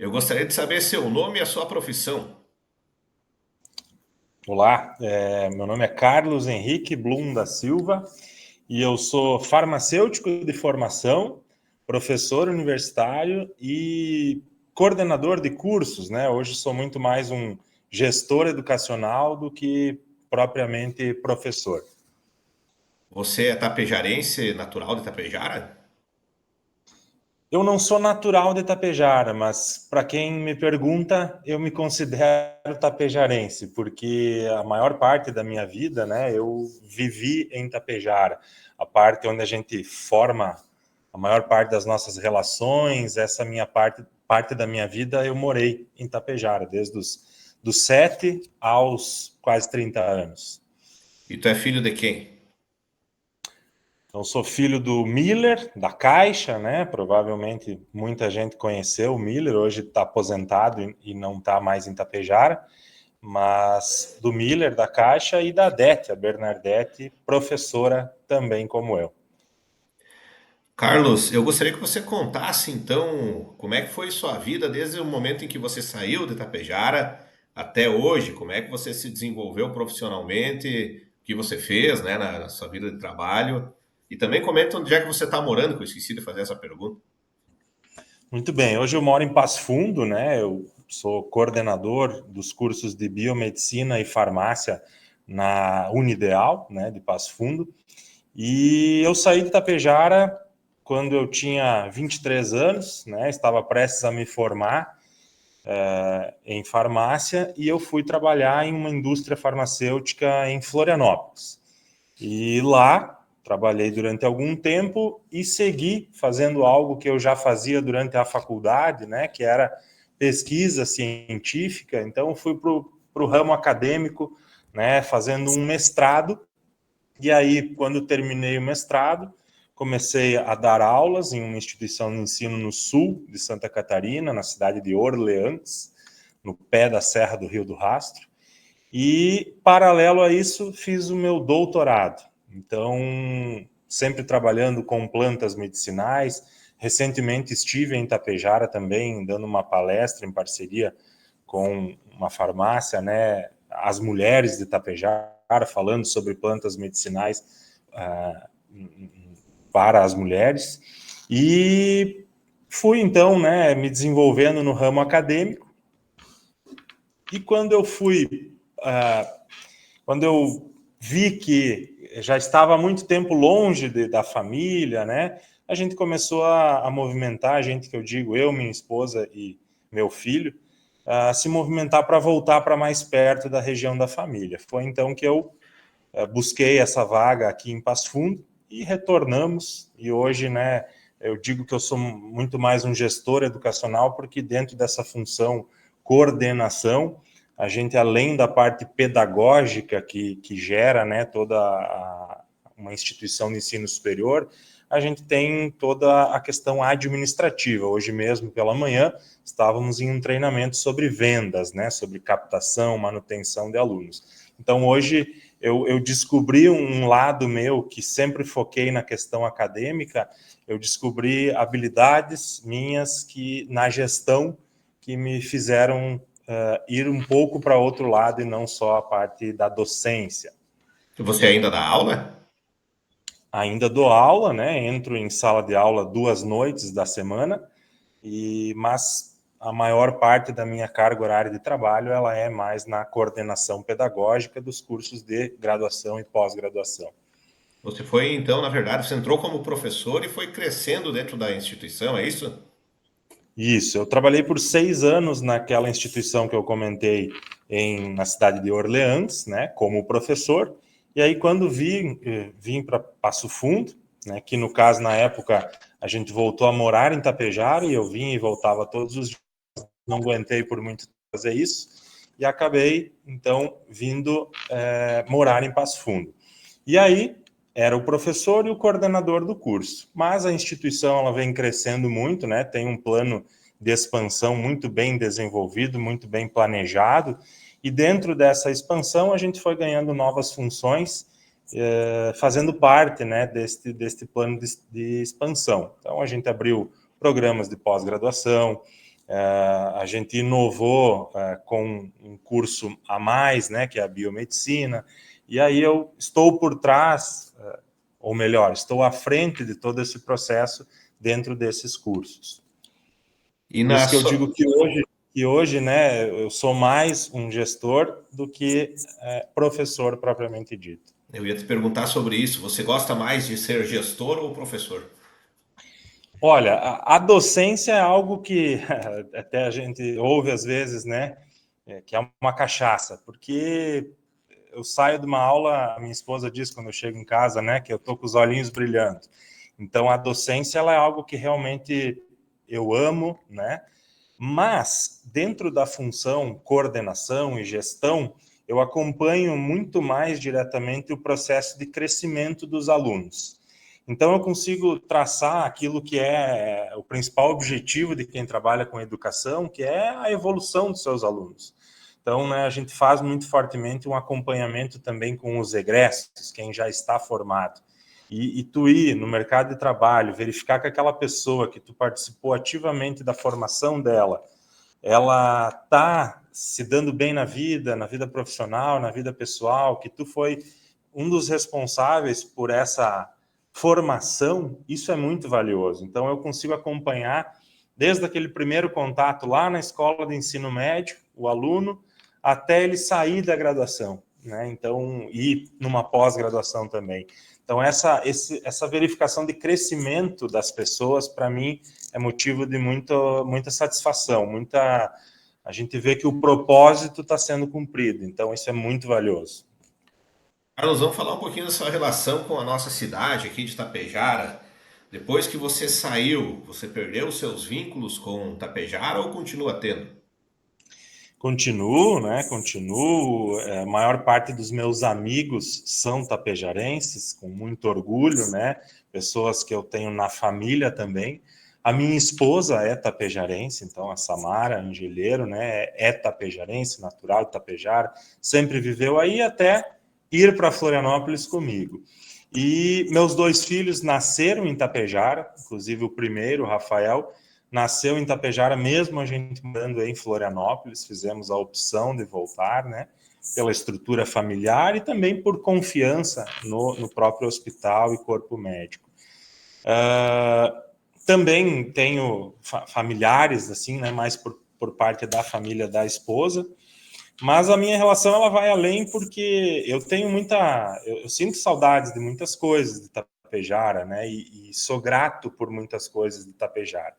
Eu gostaria de saber seu nome e a sua profissão. Olá, meu nome é Carlos Henrique Blum da Silva e eu sou farmacêutico de formação, professor universitário e coordenador de cursos, né? Hoje sou muito mais um gestor educacional do que propriamente professor. Você é tapejarense, natural de Tapejara? Eu não sou natural de Tapejara, mas para quem me pergunta, eu me considero tapejarense, porque a maior parte da minha vida, né, eu vivi em Tapejara, a parte onde a gente forma a maior parte das nossas relações, essa minha parte da minha vida eu morei em Tapejara, desde dos 7 aos quase 30 anos. E tu é filho de quem? Então, sou filho do Miller, da Caixa, né? Provavelmente muita gente conheceu o Miller, hoje está aposentado e não está mais em Tapejara, mas do Miller, da Caixa, e da Dete, a Bernadette, professora também como eu. Carlos, eu gostaria que você contasse então como é que foi sua vida desde o momento em que você saiu de Tapejara até hoje, como é que você se desenvolveu profissionalmente, o que você fez, né, na sua vida de trabalho, e também comenta onde é que você está morando, que eu esqueci de fazer essa pergunta. Muito bem, hoje eu moro em Passo Fundo, né? Eu sou coordenador dos cursos de biomedicina e farmácia na Unideal, né, de Passo Fundo. E eu saí de Tapejara quando eu tinha 23 anos, né? Estava prestes a me formar em farmácia e eu fui trabalhar em uma indústria farmacêutica em Florianópolis. E lá trabalhei durante algum tempo e segui fazendo algo que eu já fazia durante a faculdade, né? Que era pesquisa científica. Então fui para o ramo acadêmico, né? Fazendo um mestrado. E aí, quando terminei o mestrado, comecei a dar aulas em uma instituição de ensino no sul de Santa Catarina, na cidade de Orleans, no pé da Serra do Rio do Rastro. E, paralelo a isso, fiz o meu doutorado. Então, sempre trabalhando com plantas medicinais. Recentemente estive em Tapejara também, dando uma palestra em parceria com uma farmácia, né? As mulheres de Tapejara, falando sobre plantas medicinais para as mulheres. E fui, então, né, me desenvolvendo no ramo acadêmico. E quando eu fui... quando eu vi que já estava há muito tempo longe da família, né? A gente começou a movimentar, a gente que eu digo, eu, minha esposa e meu filho, a se movimentar para voltar para mais perto da região da família. Foi então que eu busquei essa vaga aqui em Passo Fundo e retornamos. E hoje, né, eu digo que eu sou muito mais um gestor educacional, porque dentro dessa função coordenação, a gente, além da parte pedagógica que gera, né, uma instituição de ensino superior, a gente tem toda a questão administrativa. Hoje mesmo, pela manhã, estávamos em um treinamento sobre vendas, né, sobre captação, manutenção de alunos. Então, hoje, eu descobri um lado meu que sempre foquei na questão acadêmica, eu descobri habilidades minhas que na gestão que me fizeram ir um pouco para outro lado e não só a parte da docência. Você ainda dá aula? Ainda dou aula, né? Entro em sala de aula 2 noites da semana, mas a maior parte da minha carga horária de trabalho ela é mais na coordenação pedagógica dos cursos de graduação e pós-graduação. Você foi, então, na verdade, você entrou como professor e foi crescendo dentro da instituição, é isso? Isso, eu trabalhei por 6 anos naquela instituição que eu comentei na cidade de Orleans, né, como professor, e aí quando vim para Passo Fundo, né, que no caso, na época, a gente voltou a morar em Tapejara, e eu vim e voltava todos os dias, não aguentei por muito tempo fazer isso, e acabei, então, vindo morar em Passo Fundo. E aí, era o professor e o coordenador do curso. Mas a instituição ela vem crescendo muito, né? Tem um plano de expansão muito bem desenvolvido, muito bem planejado, e dentro dessa expansão a gente foi ganhando novas funções, fazendo parte, né, deste plano de expansão. Então a gente abriu programas de pós-graduação, A gente inovou com um curso a mais, né, que é a biomedicina, e aí eu estou por trás, ou melhor, estou à frente de todo esse processo dentro desses cursos. E Por na isso que eu sua... digo que hoje, né, eu sou mais um gestor do que professor propriamente dito. Eu ia te perguntar sobre isso. Você gosta mais de ser gestor ou professor? Olha, a docência é algo que até a gente ouve às vezes, né, que é uma cachaça, porque eu saio de uma aula, a minha esposa diz quando eu chego em casa, né, que eu tô com os olhinhos brilhando. Então, a docência, ela é algo que realmente eu amo, né, mas dentro da função coordenação e gestão, eu acompanho muito mais diretamente o processo de crescimento dos alunos. Então, eu consigo traçar aquilo que é o principal objetivo de quem trabalha com educação, que é a evolução dos seus alunos. Então, né, a gente faz muito fortemente um acompanhamento também com os egressos, quem já está formado. E tu ir no mercado de trabalho, verificar que aquela pessoa que tu participou ativamente da formação dela, ela está se dando bem na vida profissional, na vida pessoal, que tu foi um dos responsáveis por essa formação, isso é muito valioso. Então, eu consigo acompanhar desde aquele primeiro contato lá na escola de ensino médio, o aluno, até ele sair da graduação, né? Então, e numa pós-graduação também. Então, essa verificação de crescimento das pessoas, para mim, é motivo de muita satisfação, a gente vê que o propósito está sendo cumprido. Então, isso é muito valioso. Carlos, vamos falar um pouquinho da sua relação com a nossa cidade aqui de Tapejara. Depois que você saiu, você perdeu os seus vínculos com Tapejara ou continua tendo? Continuo, né? Continuo. A maior parte dos meus amigos são tapejarenses, com muito orgulho, né? Pessoas que eu tenho na família também. A minha esposa é tapejarense, então a Samara Angelheiro, né? É tapejarense, natural de Tapejara, sempre viveu aí até ir para Florianópolis comigo. E meus 2 filhos nasceram em Tapejara, inclusive o primeiro, o Rafael, nasceu em Tapejara, mesmo a gente morando em Florianópolis, fizemos a opção de voltar, né? Pela estrutura familiar e também por confiança no próprio hospital e corpo médico. Também tenho familiares, assim, né? Mais por parte da família da esposa, mas a minha relação ela vai além porque eu tenho eu sinto saudades de muitas coisas de Tapejara, né? E sou grato por muitas coisas de Tapejara.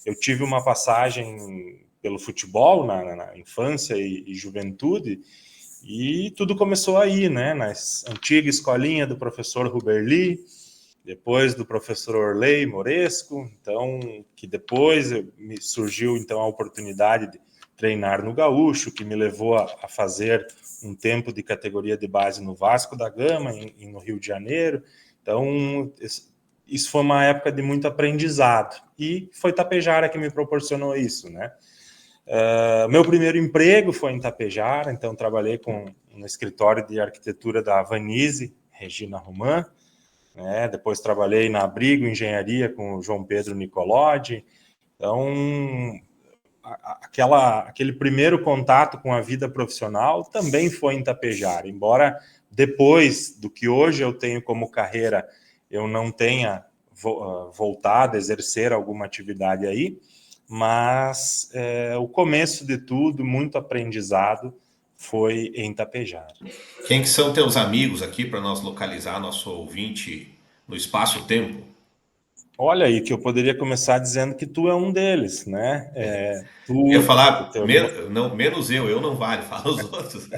Eu tive uma passagem pelo futebol na infância e juventude, e tudo começou aí, né? Na antiga escolinha do professor Ruberli, depois do professor Orley Moresco, então, que depois me surgiu então a oportunidade de treinar no Gaúcho, que me levou a fazer um tempo de categoria de base no Vasco da Gama, no Rio de Janeiro. Então, isso foi uma época de muito aprendizado. E foi Tapejara que me proporcionou isso, né? Meu primeiro emprego foi em Tapejara, então trabalhei no escritório de arquitetura da Vanise, Regina Roman, né? Depois trabalhei na Abrigo Engenharia com o João Pedro Nicolodi. Então, aquele primeiro contato com a vida profissional também foi em Tapejara, embora depois do que hoje eu tenho como carreira, eu não tenha voltado a exercer alguma atividade aí, mas o começo de tudo, muito aprendizado, foi em Tapejara. Quem que são teus amigos aqui para nós localizar nosso ouvinte no espaço-tempo? Olha aí, que eu poderia começar dizendo que tu é um deles, né? Eu ia Tu, o falar teu irmão, não, menos eu não vale, fala os outros.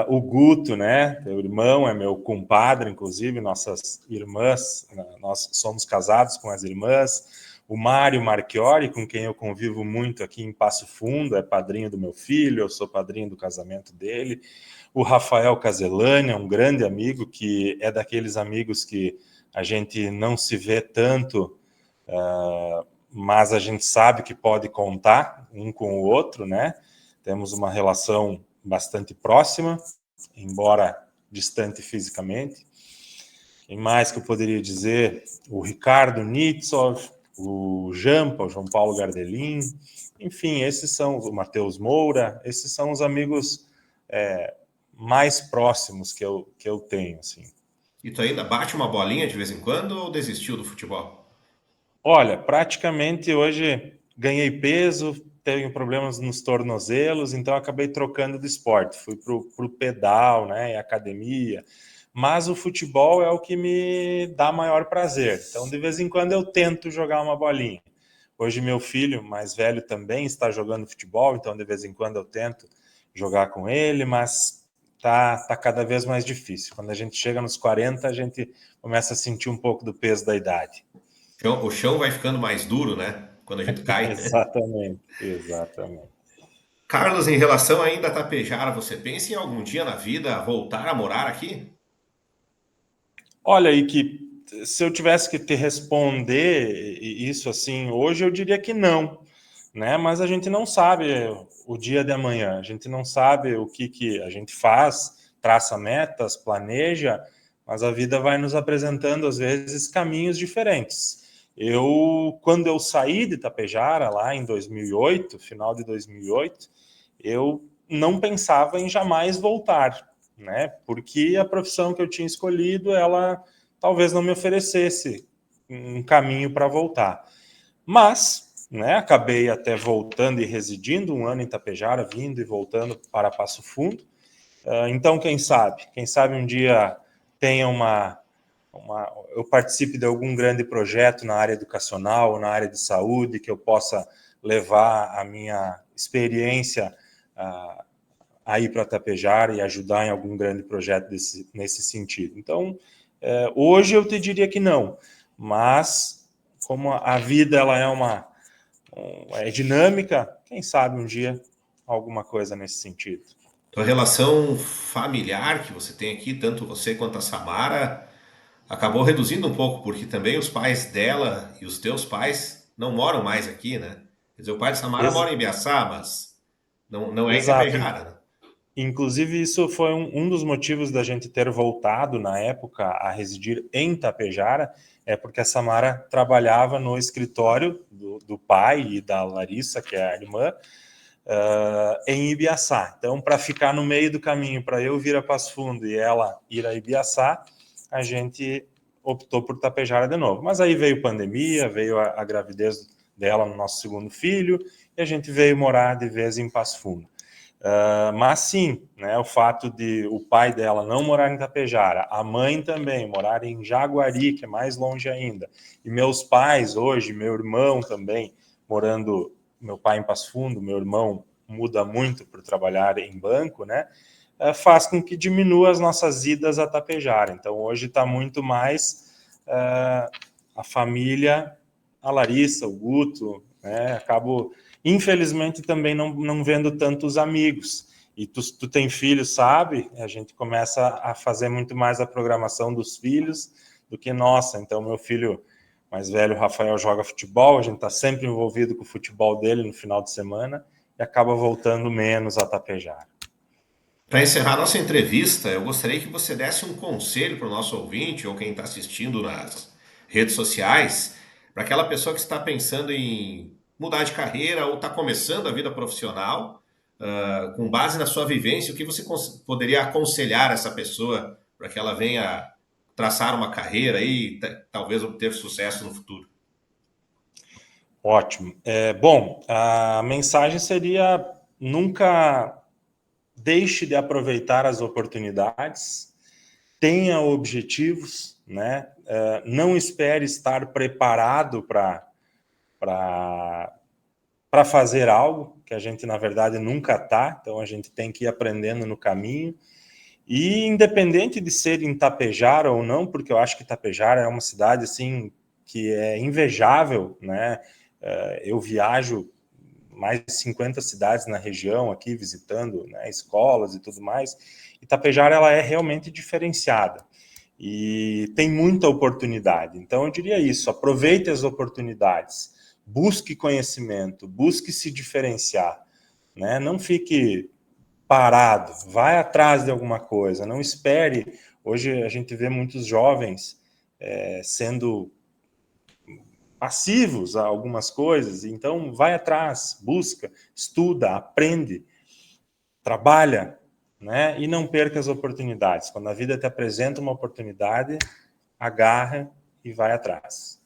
o Guto, né? Teu irmão é meu compadre, inclusive, nossas irmãs, nós somos casados com as irmãs. O Mário Marchiori, com quem eu convivo muito aqui em Passo Fundo, é padrinho do meu filho, eu sou padrinho do casamento dele. O Rafael Caselani, um grande amigo, que é daqueles amigos que a gente não se vê tanto, mas a gente sabe que pode contar um com o outro, né? Temos uma relação bastante próxima, embora distante fisicamente. Quem mais que eu poderia dizer? O Ricardo Nitsov, o Jampa, o João Paulo Gardelin, enfim, esses são o Matheus Moura, esses são os amigos mais próximos que eu tenho, assim. E tu ainda bate uma bolinha de vez em quando ou desistiu do futebol? Olha, praticamente hoje ganhei peso, tenho problemas nos tornozelos, então acabei trocando de esporte. Fui para o pedal, né, e academia. Mas o futebol é o que me dá maior prazer. Então, de vez em quando, eu tento jogar uma bolinha. Hoje, meu filho mais velho também está jogando futebol, então, de vez em quando, eu tento jogar com ele, mas tá cada vez mais difícil. Quando a gente chega nos 40, a gente começa a sentir um pouco do peso da idade. O chão vai ficando mais duro, né? Quando a gente cai. Exatamente, exatamente. Carlos, em relação ainda a Tapejara, você pensa em algum dia na vida voltar a morar aqui? Olha, aí que se eu tivesse que te responder isso assim hoje, eu diria que não, né? Mas a gente não sabe o dia de amanhã, a gente não sabe o que a gente faz, traça metas, planeja, mas a vida vai nos apresentando às vezes caminhos diferentes. Quando eu saí de Tapejara lá em 2008, final de 2008, eu não pensava em jamais voltar, né? Porque a profissão que eu tinha escolhido, ela talvez não me oferecesse um caminho para voltar. Mas, né, acabei até voltando e residindo um ano em Tapejara, vindo e voltando para Passo Fundo. Então, quem sabe um dia tenha eu participe de algum grande projeto na área educacional, na área de saúde, que eu possa levar a minha experiência a ir para Tapejara e ajudar em algum grande projeto nesse sentido. Então, hoje eu te diria que não, mas como a vida ela é dinâmica, quem sabe um dia alguma coisa nesse sentido. Tua relação familiar que você tem aqui, tanto você quanto a Samara, acabou reduzindo um pouco, porque também os pais dela e os teus pais não moram mais aqui, né? Quer dizer, o pai de Samara Ex mora em Biaçá, mas não é em Exato. Tapejara, né? Inclusive, isso foi um dos motivos da gente ter voltado na época a residir em Tapejara, é porque a Samara trabalhava no escritório do pai e da Larissa, que é a irmã, em Ibiaçá. Então, para ficar no meio do caminho, para eu vir a Passo Fundo e ela ir a Ibiaçá, a gente optou por Tapejara de novo. Mas aí veio pandemia, veio a gravidez dela no nosso segundo filho, e a gente veio morar de vez em Passo Fundo. Mas sim, né, o fato de o pai dela não morar em Tapejara, a mãe também morar em Jaguari, que é mais longe ainda, e meus pais hoje, meu irmão também, morando, meu pai em Passo Fundo, meu irmão muda muito por trabalhar em banco, né, faz com que diminua as nossas idas a Tapejara. Então hoje está muito mais a família, a Larissa, o Guto, né, acabo infelizmente também não vendo tantos amigos. E tu tem filhos, sabe? A gente começa a fazer muito mais a programação dos filhos do que nossa. Então, meu filho mais velho, Rafael, joga futebol, a gente está sempre envolvido com o futebol dele no final de semana e acaba voltando menos a tapejar. Para encerrar nossa entrevista, eu gostaria que você desse um conselho para o nosso ouvinte ou quem está assistindo nas redes sociais, para aquela pessoa que está pensando em mudar de carreira ou está começando a vida profissional, com base na sua vivência, o que você poderia aconselhar essa pessoa para que ela venha traçar uma carreira e talvez obter sucesso no futuro? Ótimo. Bom, a mensagem seria nunca deixe de aproveitar as oportunidades, tenha objetivos, né? Não espere estar preparado para fazer algo, que a gente, na verdade, nunca está, então a gente tem que ir aprendendo no caminho. E independente de ser em Tapejara ou não, porque eu acho que Tapejara é uma cidade assim que é invejável, né? Eu viajo mais de 50 cidades na região aqui, visitando, né, escolas e tudo mais. E Tapejara ela é realmente diferenciada e tem muita oportunidade. Então eu diria isso: aproveite as oportunidades, busque conhecimento, busque se diferenciar, né? Não fique parado, vai atrás de alguma coisa, não espere. Hoje a gente vê muitos jovens sendo passivos a algumas coisas. Então, vai atrás, busca, estuda, aprende, trabalha, né? E não perca as oportunidades. Quando a vida te apresenta uma oportunidade, agarra e vai atrás.